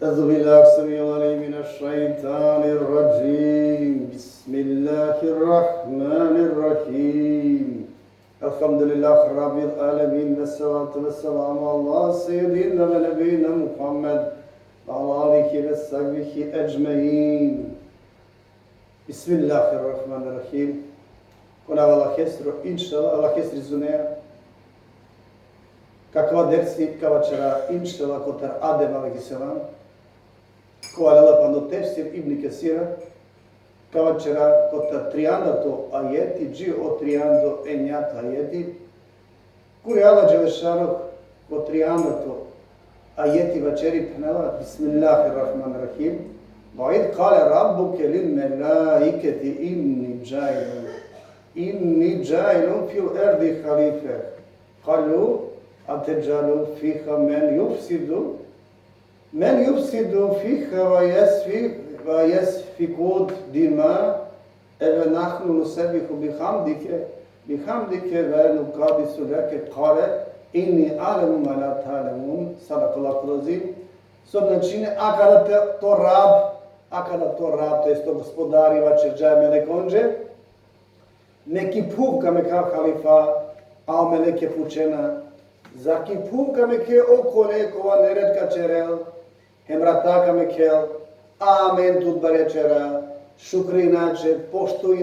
أعوذ بالله السميع العليم من الشيطان الرجيم بسم الله الرحمن الرحيم الحمد لله رب العالمين والصلاة والسلام على سيدنا ونبينا محمد وعلى آله وصحبه أجمعين بسم الله الرحمن الرحيم كنا والله خسر إن شاء الله الله خسر زنيا kakva dersi kavačara inšala kotar Adem alaihissalam, koja lala pando tefsir ibn Kesira, kavačara kotar triandato ajeti, dži o triando enjata ajeti, kuri ala Đelešanog ko triandato ajeti vačeri penala, bismillahirrahmanirrahim, وَإِذْ قَالَ رَبُّكَ لِلْمَلَائِكَةِ إِنِّي جَاعِلٌ فِي الْأَرْضِ خَلِيفَةً قَالُوا أَتَجْعَلُ فِيهَا مَنْ يُفْسِدُ فِيهَا وَيَسْفِكُ الدِّمَاءَ وَنَحْنُ نُسَبِّحُ بِحَمْدِكَ وَنُقَدِّسُ لَكَ قَالَ إِنِّي أَعْلَمُ مَا لَا تَعْلَمُونَ صدق الله العظيم. Znači, a kada to rab, to jest to gospodari vačerđaja melekonđe, neki puvka me kao halifa, a o meleke pučena, zaki puvka me ke oko nekova neredka čerel, hemrataka me kel, amen tut barečera, šukri inače, poštu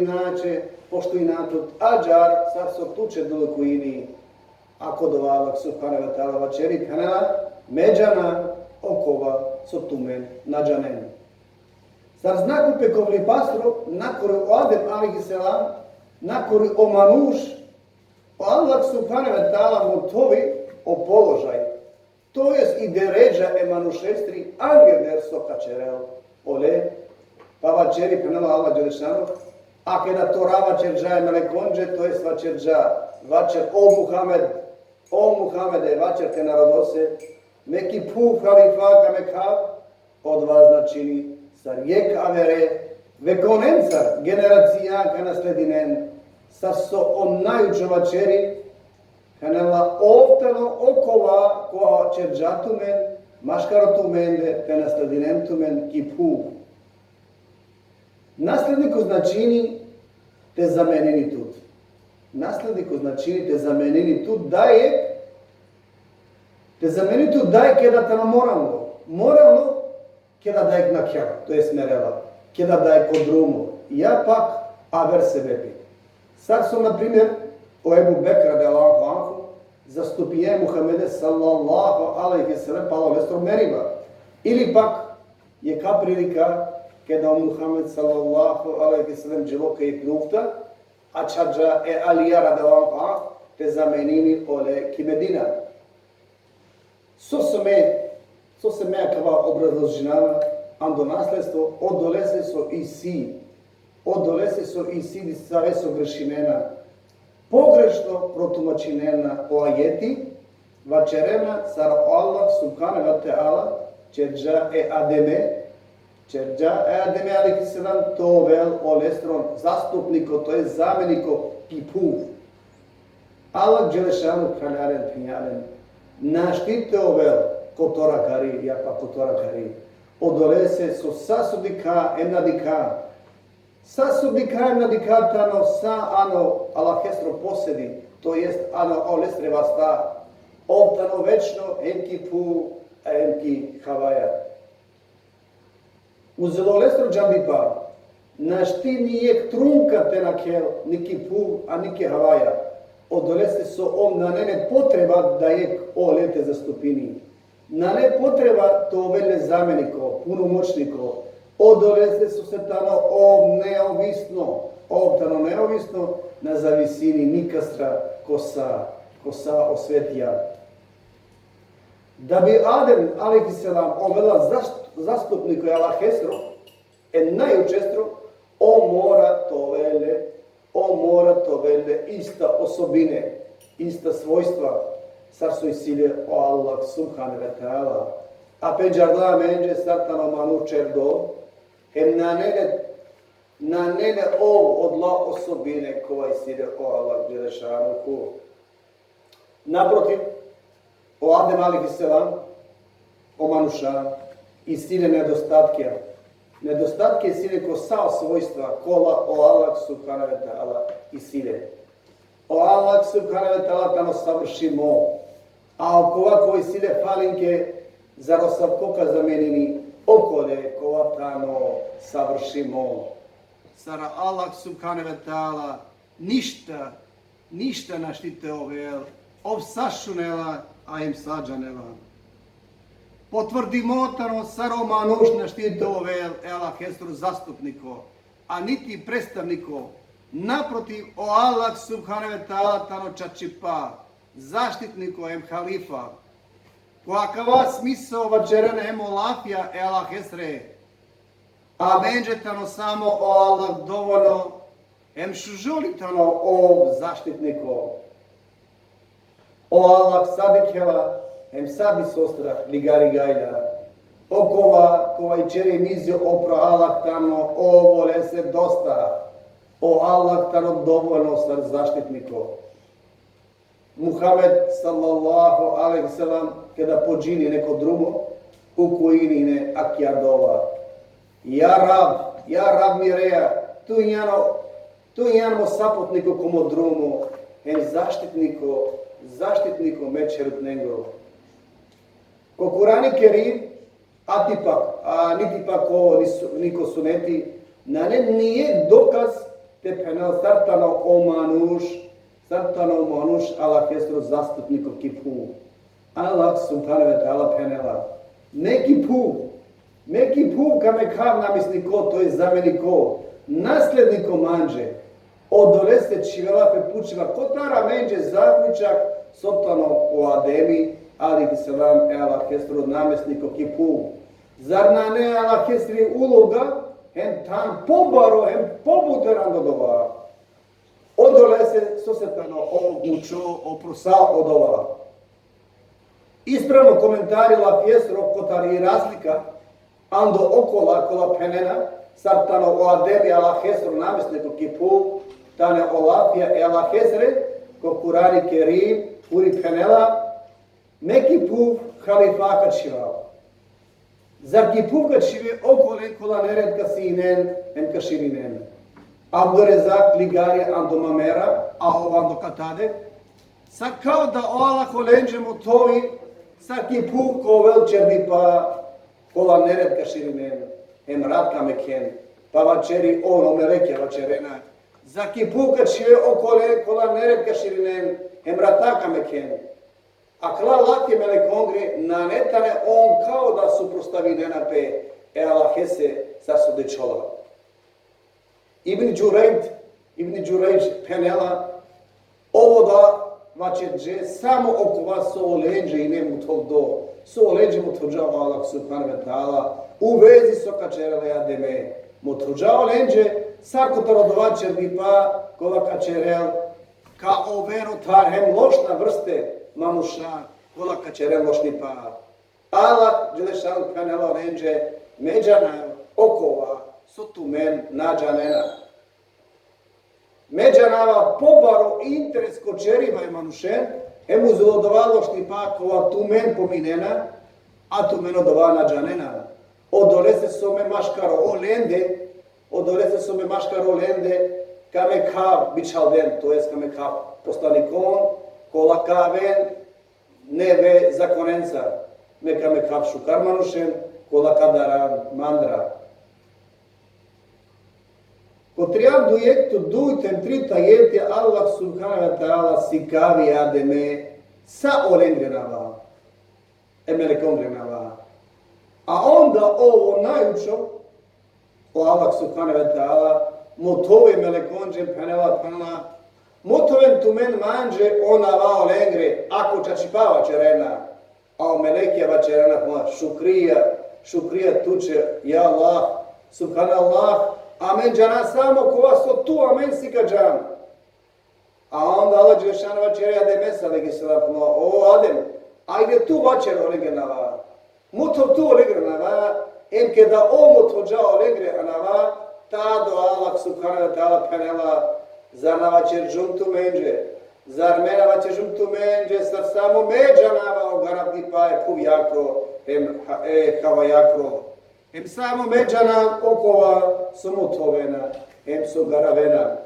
inačut, ađar, sad so tuče dulukujini, ako dovalak subhanahu wa ta'ala vačeri kanala, međana, okova sotumen nađanen. Zar znaku pekovli pastro, nakori o Adem alaihissalam, nakori o manuš, o Allah subhanahu wa ta'ala motovi o položaj. To jest i deređa emanušestri angeder soka čerel. Ole, pa vačeri penala Allah Đelešanog, a kada to rava čerđa melekonđe, to jest vačerđa, vačer o Muhammede, vačer te narodose, neki puf halifa kamekav od vas načini sa rijek avere vekonencar generacija kana sledinen sa so on najučovačeri kanala ovtano okova koja čerđatumen maškarotumende kana sledinentumen ki puf. Nasledniku značini te zamenini tut. Nasledniku značini te zamenini tut daje te zameni tu daj kada tamo moralno kada daj na kjava, to je smerela, kada daj kod drumo. Ja pak aver sebebi. Sad su, na primjer, o Ebu Bekra de Allahu anhu, zastupije Muhammede sallallahu alaihi sallam palo lestro meriva. Ili pak je ka prilika kada Muhammed sallallahu alaihi sallam dživoka i plufta, a čađa e alijara de Allahu anhu, te zamenini ole ki Medina. So se me akava obrazložinava, ando nasledstvo, odolese so i si di save so grešimena, pogrešno protumačinena o ajeti, vačerena sar Allah subhanahu wa ta'ala, čerđa e ademe alaihissalam, to vel olestron zastupniko, to je zameniko pipuv. Allah Đelešanu kraljaren pinjaren, naštite ovel kotora kari, ja pa kotora kari. Odolese so sasudika emnadika. Sasudika emnadika tano sa ano alahestro posedi, to jest ano olestre vasta. Ovtano večno enki pu, a enki havaja. Uzelo olestro džambipa, našti nijek trunka te na kel, niki pu, a niki havaja. Odolese so on na nene potreba da je olete zastupini. Na ne potreba to vele zameniko, punomoćniko. Odolese su se tano neovisno na zavisini nikastra kosa osvetija. Da bi Adem alaihissalam ovela zastupniku Alahestro, najučestro, on mora to vele ista osobine, ista svojstva, sar su isilje o Allah subhanahu wa ta'ala. A peđarda menđe sartano manu čerdo, hem na nene odla osobine koja isilje o Allah Đelešanuhu. Naprotiv, o Adem alaihissalam, o manuša, i sile nedostatke. Nedostatke sile ko sao svojstva, kola o Allah subhanahu wa ta'ala i sile. O Allah subhanahu wa ta'ala tamo savršimo. A okova koji sile falinke za rosavkoka zamenini okole kova tamo savršimo. Sara Allah subhanahu wa ta'ala ništa naštite ovel, sašunela, a im sađanela. Potvrdimo tano saroma nuš naštite ovel, elah hestru zastupniko, a niti predstavniko. Naprotiv, o Allah subhanahu wa ta'ala tano čačipa, zaštitniko em halifa, koakava smisao vačerene emo lafija elah esre, a menđetano samo o Allah dovoljno, em šužolitano o zaštitniko. O Allah sadikela, em sabi sostra ligari gajda, okova i čeri mizio opro Allah tano, o vole se dosta, o Allah tano dovoljno sar zaštitniko. Muhammed sallallahu alaihi sallam kada pođini neko drugo u kojinine akjadova. Ja rab mireja, tu njano sapotniko komo drugo, en zaštitniko mečerut nego. Ko Kurani Kerim, a niti pak ovo niko suneti, na ne nije dokaz te penal sartano omanuš Allah hestro zastupniko kipu. Allah subhanahu wa ta'ala penela. Neki pu kame kav namisniko, to je zameniko, nasledniko manđe, odolese čivela pepučiva, kotara menđe zaključak, soptano o Ademi, ali bi se vam Allah hestro namjesniko kipu. Zar na ne Allah hestri uloga, hem tam pobaro, hem pobuteran dodova. Odolese sosetano ogučo, oprosa odova. Ispravno komentarila pjesro kotari razlika, ando okola kola penena, sartano o Ademi Allah hestro namjesniko kipu, tane olafija Allah hesre, ko Kurani Kerim, puri penela, neki puv halifaka čivao. Zar ki puv kačive okole kola neredka sinen, en kaširinen. Abdurezak ligari ando mamera, aho ando katade. Sa kao da oala kolenđemo tovi, sa ki puv kovel čerdi pa kola neredka širinen, em radka meken, pa vačeri ono meleke vačerena. Za ki puv kačive okole kola neredka širinen, em rataka meken. A kla lake mele kongre nanetane on kao da suprostavi nenape Allah hese sa sudečola. Ibn Đurejđ penela ovo da vačeđe samo oko vas so olenđe i nemu tog do. So olenđe mu tvrđava Allah subhanahu wa ta'ala u vezi so kačerele ademe. Mu tvrđava olenđe sarko tarodovačer bi pa kola kačerel ka overo tarhem lošna vrste mamuša, kola kačerel lošni pa. Allah dželešan penela olenđe međana okova sotumen nađanena. Međanava pobaro interes kočeriva i manušen, emu zulodovalošni pa kova tumen pominena, a tumen odova nađanena. Odolese some maškaro olende, kame kav bičalden, to jest kame kav poslanikon, kola kaven, neve zakonenca, me kame kav šukar manušen, kola kadaran mandra. Potriam dujektu dujtem trita jeti Allah subhanahu wa ta'ala sikavi ademe sa olengrenava, emelekongrenava. A onda ovo najučo, o Allah subhanahu wa ta'ala, motove melekonđe penela pana, motoven tumen manđe ona va olengre, ako čačipava čerena, a o melekijava čerena pana, šukrija tuče, ja Allah, subhanallah, amen džana samo kova so tu, amen sika džan. A onda Allah Đelešanu vačer Adem legislativa, o Adem, ajde tu vačer olegenava. Mutov tu olegenava, emke da omut dža olegenava, ta do Allah subhanahu wa ta'ala penela, zar na vačer žumtu menđe, zar mena vačer žumtu menđe, sar samo međanava ogarabni paje puv jako, Havayakro, samo međana okova somutovena, su garavena.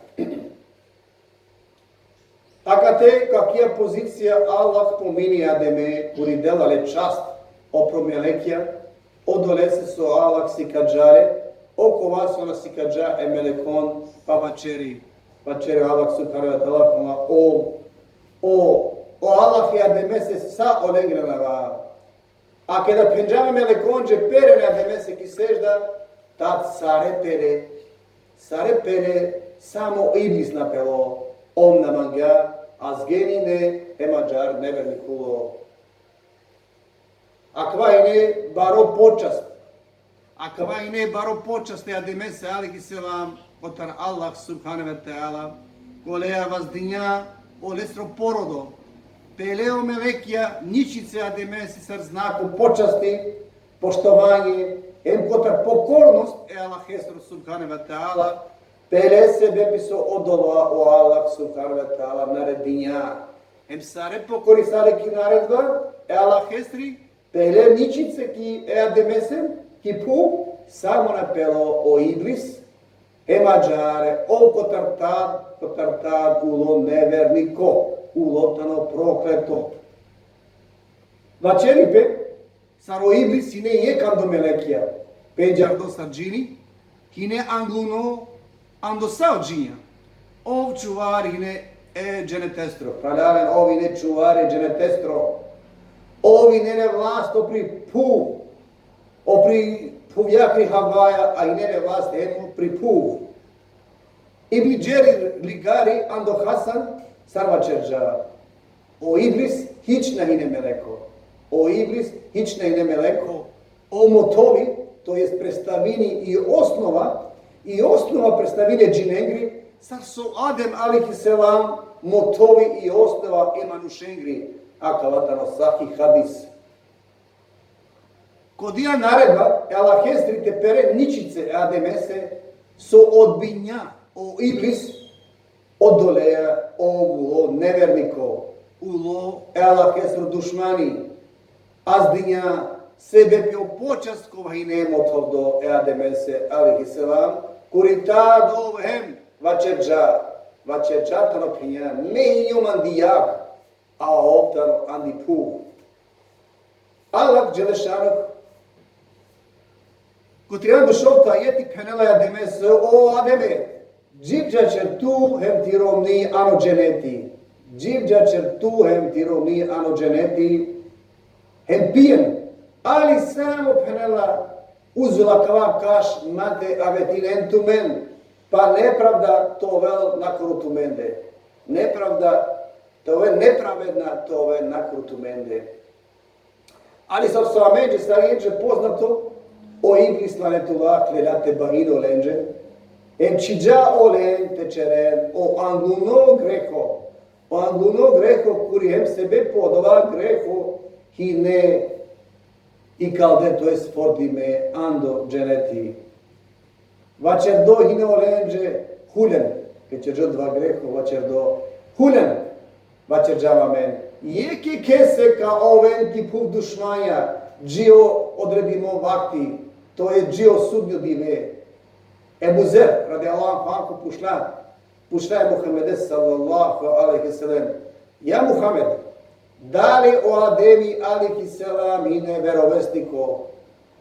Takate kakija pozicija Allah pomini ademe, kuri delale čast opromelekja, odolese so Allah sikadžare, okova so na sikadža emelekon, pa vačeri Allah subhanahu wa ta'ala, o Allah je ademe se sa olegrenava. A kada penjame melekonđe pere na ademe se ki sežda, tad sare pere samo iblis napelo, om namanga, azgenine emađar nevernikulo. Akvajne baro počast te ademese aliki selam otar Allah subhanahu wa ta'ala kolea vas dinja o lestro porodo peleo melekija ničice ademese sar znaku počasti poštovanje kotar pokornost Allah hestro subhanahu wa ta'ala pele sebe piso odova o Allah subhanahu wa ta'ala naredinja sare pokori sare ki naredba Allah hestri pele ničice ki ademese ki pu samo napelo o iblis emađare o kotartad ulo neverniko ulotano prokleto. Vačeripe saro iblis hine je kando melekija penjar do sarđini hine anguno ando sao džinja ov čuvar hine dženetestro praljaren ovi ne čuvare dženetestro ovi ne vlast opri puvjakri Havaja, a i nene vlast emu pri puv. Ibli džeri ligari ando Hasan sarvačerža. O iblis hična hine meleko. O iblis hična hine meleko. O motovi, to jest predstavini i osnova predstavine džinengri, sar so Adem alihi selam motovi i osnova emanušengri. Akavatano sahi hadis. Kodija naredba, Allah hestri te pere ničice ademese so odbinja o iblis odoleja ovulo neverniko ulo Allah hestru dušmani azdinja sebe pio počast kovahine motovdo ademese alihi selam kurita dovhem vačerđa tano pinja mehijum dijak a optano andi puh. Allah Đelešanuh Kutriyan dışolta yeti penelaya demesi o ademe Cibca tu hem tiromni ano ceneti Cibca tu hem tiromni ano ceneti hem pijen ali samo penela uzela kava kaš mate avetinentumen pa nepravda to vel nakrutumende nepravda to je nepravedna to je nakrutumende ali sa međe stariječe poznato o iblis lanetullah lelate bahino lenđe, čiđa o len tečeren, o anguno greho, kuri hem sebe podova greho, hine i kalde to je sfordime ando dženeti. Vačer do hine o lenđe huljen, ke će dva greho, vačer do huljen, vačer džava men. Jeki kese ka oven ki puv dušmanja, džio odredimo vakti, to je džio sudnju dive. Ebu Zer, radi Allah, fanku pušla je Muhammede sallallahu alaihi sallam. Ja Muhammed, da li o Ademi alaihi sallam i ne verovestniko?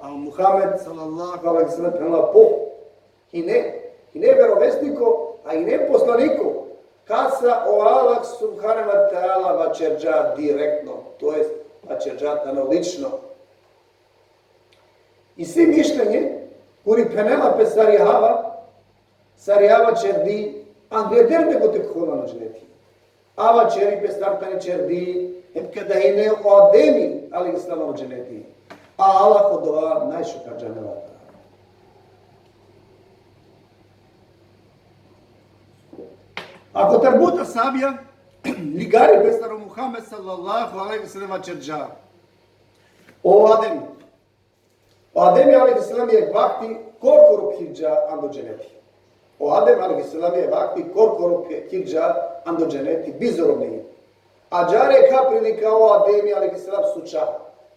A Muhammed sallallahu alaihi sallam prenala po. I ne verovestniko, a i ne poslaniko. Kasa o Allah subhanahu wa ta'ala vačerđa direktno, to jest vačerđa tano lično. I svi mišljenje, kuri penela pe sarjava čerdi, angleder nego te kona na žneti. Ava čeri pe startani čerdi, kada i ne o ademi, ali islama na žneti. A Allah odova najšuka džanevata. Ako tarbuta sabija, ligari bestaro Muhammed sallallahu alaihi sallam vačerđa. O ademi. O Ademi alaihi sallam je vakti korkorup hirđa ando dženeti. O Adem alaihi sallam je vakti korkorup hirđa ando dženeti bizorovni. A džare ka prilika o Ademi alaihi sallam suča.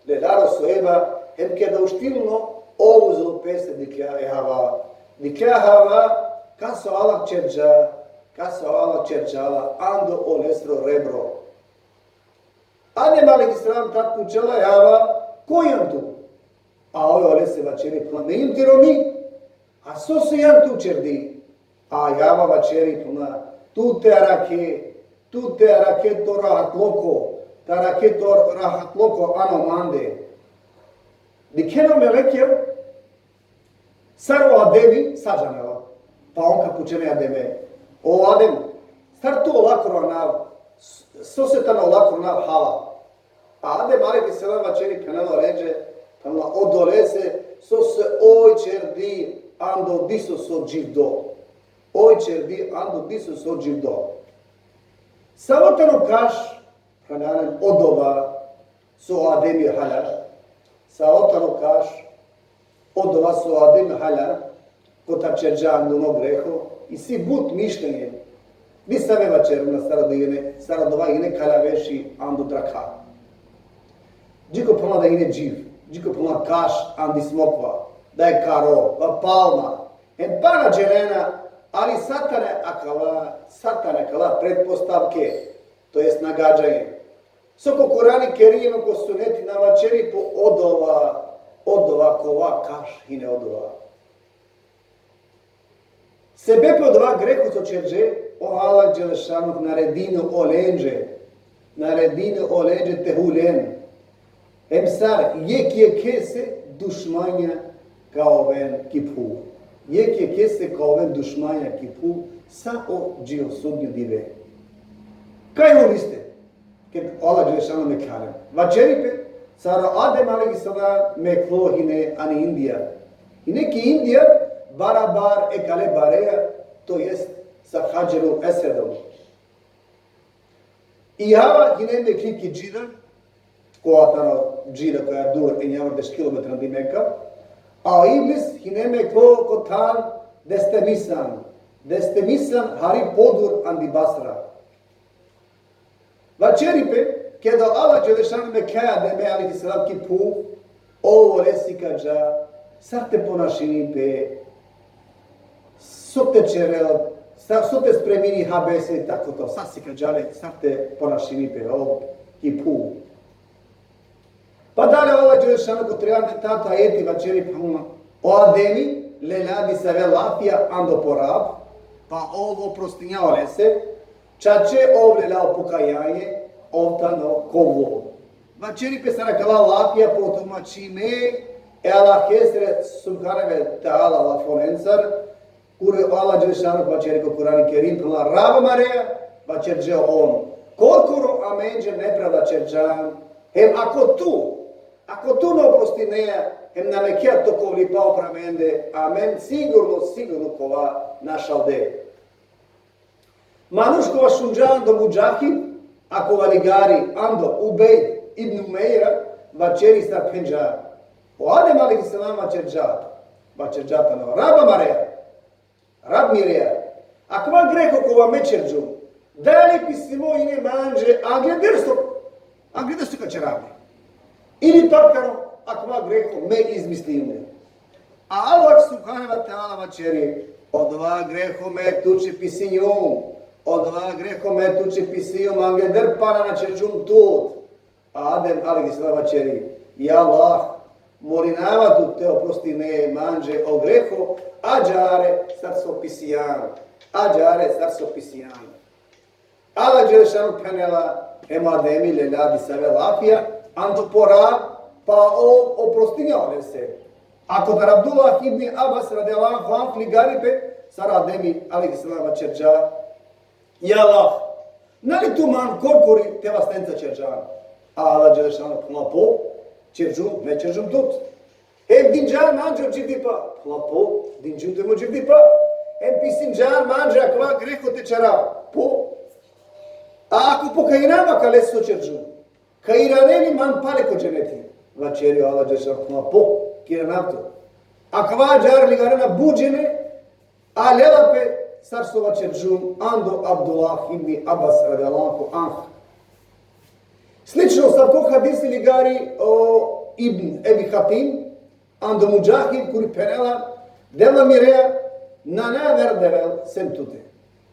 Lelaro soeva, hem kada uštilno, ovo zelo peste dikja ehava. Dikja hava, kaso alak čerčala, ando olestro rebro. Adem alaihi salam tat pučala ehava, kojan tu? A ove olese vačeri planejim tiromi, a so se jan tu čerdi. A java vačeri plana, tu te arake to rahat loko ano mande. Dikeno melekja, sar o Ademi sažanela, pa on kapučene Ademe. O Adem, sar tu olakro nav, so se tano olakro nav hala. A Adem alaihi salam vačeri kanelo ređe, tano odolese, so se oj čerdi ando diso so živdo. Oj čerdi ando diso so živdo. Savotano kaš, hananem odova, so Ademi halal. Savotano kaš, odova so Ademi halal, kota čerđan do greho, i si but mišljenje. Di same vačeruna saradova ine kalaveši ando drakha. Džiko plana da ine živ, džiko plana kaš andi smokva, da je karo, va palma, en para dželena, ali satane akala pretpostavke, to jest nagađanje. Soko Kurani Kerim, ko suneti na vačeri po odova kova kaš i ne odova. Sebe po dva grehu so čerđe, o Allah Đelešanuh naredino olenđe tehulen. Emsar, jek je kese dušmanja kao ven kipu. Jek je kese kao ven dušmanja kipu, sa o džio sudnju dive. Kaj on iste? Kad Allah Đelešanuh me kalem. Vačeripe, sara Adem alaihi salam me klo hine ani Indija. Hine ki Indija, barabar ekale bareja, to jest sa Hađerom Esedom. I hava hine me kliki džida, džida koja je dur i njavr 10 km di Meka, a iblis hine me ko tan destemisan hari podur andi Basra. Vačeripe, kada Allah Đelešan me kaja da me alaihi salam ki pu, ovo resi kađa, sarte ponašini pe, sote čerel, sote spremini habese i tako to, sasi kađale, sarte ponašini pe, ovo ki pu. Pa dalje Allah Đelešan ko trebate tata eti vačeri pa o Ademi, leladi save lafija ando porab, pa ovo prostinjavale se, čače ovlela pokajanje, ovtano kovo. Vačeri pe sara kala lafija potumačime, ela hesre subhaneve ta'ala la fonensar, kure Allah Đelešanu vačeri ko Kurani Kerim, kala raba mareja, vačerđe on. Kolikoro amenđe nepravda čerđan, hem ako tu ne oprosti neja, hem na mekija toko lipa opramende, amen, sigurno kova našalde. Manuškova šunđan do muđahid, ako valigari ando Ubejd ibn Umeira, vačeri sa penđa. O Adem alaihi salam vačerđata no raba mareja, rab mireja. Ako va greko kova mečerđu, da li pisimo i ne manže, a gledaš ka će rabi. Ili topkano, ako va greko me izmislimo. A Allah subhanahu wa ta'ala vačeri, odva greho me tuči pisinjom, odva greho me tuči pisijom, a gleder pana na čerđum tut. A Adem alaihi salam vačeri, ja Allah, molinava tu te oprosti ne manže o greho, ađare sarso pisijan. Allah Đelešanu kanela ema Ademi leladi save lafija, ando porab, pa oprostinjavale se. Ako da Abdullah ibn Abbas radijallahu anhu ligaripe, sara Ademi alaihi salam vačerđa, ja Allah, nali tu man korkori te vastenca čerđan? A Allah Đelešanu klapo, čerđum, ne čerđum tut. Dinđan manđo dživdipa, klapo, dinđum temo dživdipa. Pisinđan manđa kva greho te čera, po. A ako po kajinama kaleso čerđum, kairaneni man pale ko dženeti. Vačerio Allah Đelešanu klapo, kiranavto. A kva džar ligarena buđene, a lelape sarsova čerđum, ando Abdullah ibn Abbas radijallahu anhu. Slično sad ko hadisi ligari o ibn Ebi Hatim, ando Mujahid kuri penela, dela mirea, nana verdevel sem tute.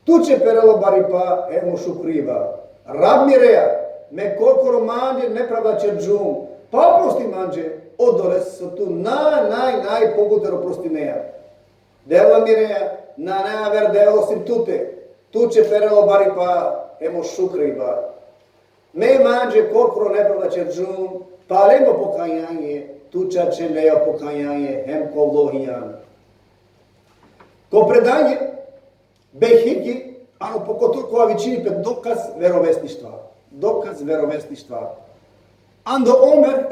Tu ce perelo baripa emo shukriva. Rab mirea, me kokoro manje nepravda čerđum, pa oprosti manje, odoles su tu naj pogutero prostineja. Dela mirea, nana verdevel sem tute. Tu ce perelo baripa emo shukriva. Me manje kokoro nepravda čerđum, pa lemo pokajanje, tu ce neja pokajanje, hem kovlohijan. Ko predanje, Bejhiki, ano pogotovo većini pet dokaz verovesništva. Dokaz verovesništva. Ando Omer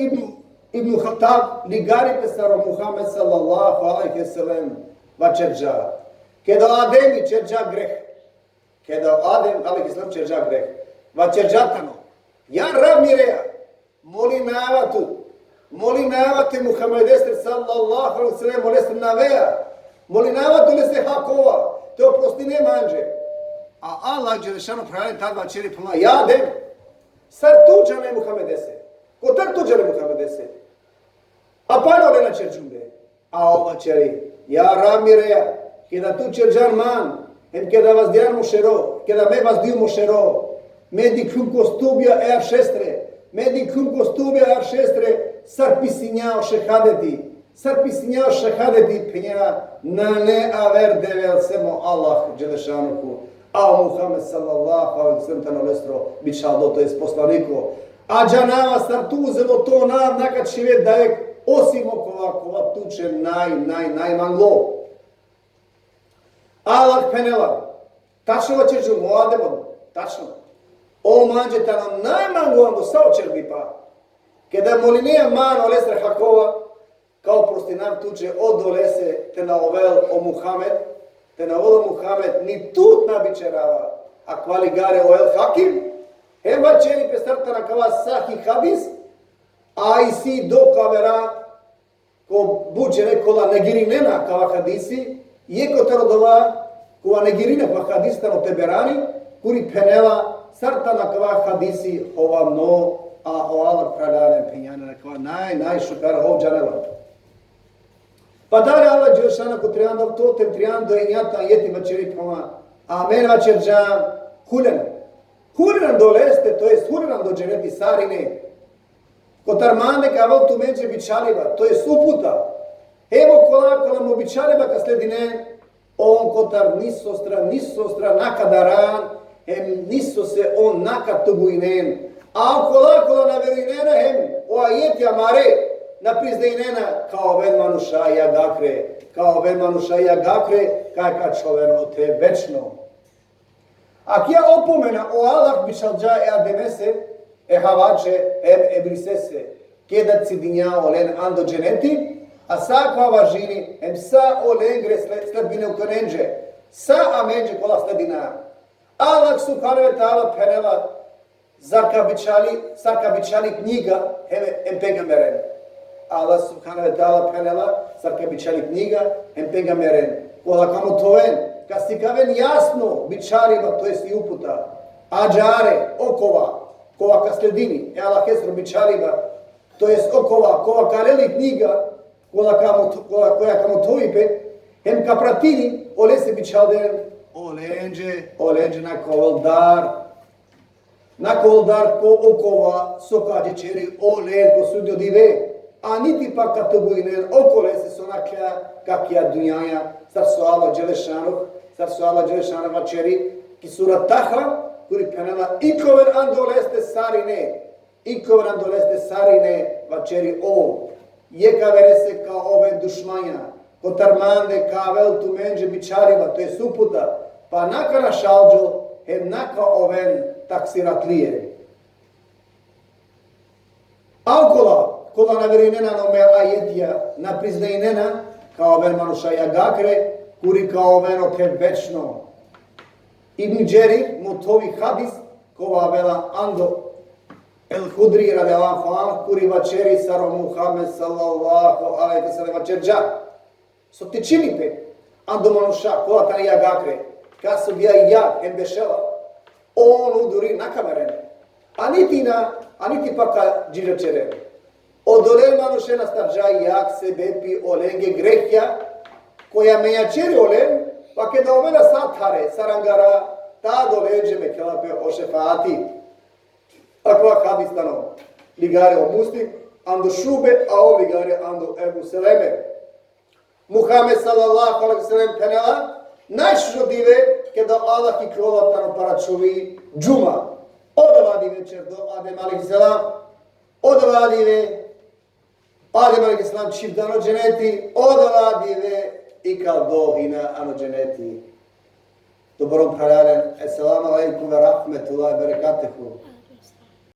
ibn Khattab ligari pesaro Muhammed sallallahu alaihi ve sellem va čerđa. Kada Adem i čerđa greh. Kada Adem alaihi ve sellem čerđa greh. Va čerđatano. Ja rab mireja. Molinavate Muhammed estre sallallahu alaihi ve sellem molestem naveja. Molinavate le se hakova. Te oprosti ne manže. A Allah Đelešanu pravi ta dva čeri puna. Ja dem. Sar tuđane Muhammedese. Ko tar tuđane Muhammedese. A pano le na čerđumbe. A ova čeri. Ja ramireja. Kada tu čerđan man. Hem kada vas dijan mošero. Kada me vas dio mošero. Medi klumko stubja er šestre. Medi klumko stubja er šestre. Sar pisinjao šehadeti. Sar pisinjao šehadeti penja. Na ne aver devel semo Allah Đelešanuhu. A Muhammed sallallahu alaihi wa sallam tano lestro bičalo, to je poslaniko. A džanava sar tu uzelo to nakad šivet dajek osim okova tuče najmanglo. Allah penela. Tačno va čeđu mu ademod. Tačno. O manđe ta nam najmanglo ando sao čerbi pa. Kada molinija mano lesre hakova, kao prostinav tuče odolese te na ovel o Muhammed, te na ovel Muhammed ni tut nabičerava, a kvali gare o el hakim, heva čeri pesartana kava sahi hadis, a i si do kavera, ko buđe nekola negirinena kava hadisi, jeko tarodova, kova negirine kava hadistano teberani, kuri penela, sartana kava hadisi hova mno, a o alar pradane penjane kava najšukara ovđanela. Pa dalje Allah Đelešana ko triandal totem triando i njata jeti vačeri poma. Amen vačerđam hulen. Hulen doleste, to jest hulen do dženeti sarine. Ko tarmane kaval tu menče bičaliva, to jest uputa. Evo kola mu bičaliva ka sledine, on kotar nisostra nakadaran, hem niso se on nakatugujnen. A kola na verinena hem, o ajeti amare, na prizdejnena kao vedmanuša ja gakre, kajka čoveno te večno. Ak ja opomena o Allah bišalđa e ademese, e havače, ebrisese, kedat cidinja olen ando dženeti, a sa kva važini, sa olen gre sledbine u konenđe, sa amenđe kola sledina. Allah subhanahu wa ta'ala penela, sarka bičali knjiga, pegameren. Allah subhanahu wa ta'ala penela, sarka bičali knjiga, pegameren. Kola kamo toven, kasi kaven jasno bičarima, to jest i uputa, ađare, okova, kova ka sledini, Allah esro bičarima, to jest okova, kova kareli knjiga, koja kamo tovipe, hem ka pratini, ole se bičalden, olenđe na koldar ko okova sokađe čeri olen ko sudio dive, a niti pa katogujnen okole se sonakja kakja dunjaja, sar su Allah Đelešanova čeri, ki sura taha, kuri penela ikover andoleste sarine va čeri o, jeka verese kao ove dušmanja, kotarmande kavel tu menđe bičariva, to je suputa, pa naka na šalđo, hem naka oven taksiratlije. Kola na verinena no me ajetija, na priznejnena, kao oven manuša jagakre, kuri kao oven oke večno. Ibn Đerir, motovi hadis, kova vela ando el hudri radijallahu anhu, kuri vačeri saro Muhammed sallallahu alaihi wa sallam vačerđa. So ti činipe, ando manuša, kova tani jagakre, kaso bija i ja, embešela, on uduri na kamerene, a niti pa ka džiđačere. Odolel manusena starđa jak se bepi olenge grehja, koja menja čeri olen, pa kada omena sathare, sarangara, ta doleđe me kelape o šefati. Akva hadistano, ligare o muslim, ando šube, a o ligare ando Ebu Seleme. Muhammed sallallahu alaihi sallam penela, najšo dive, kada Allah i krova tano paračovi džuma. Odavadi večer do Adem alaihi sallam, odavadi Adem alaihi sallam čivdano dženeti, odavadi i kao do hina ano dženeti. Dobrom praljaren, assalamu alaikum wa rahmetullahi wa barakatuhu.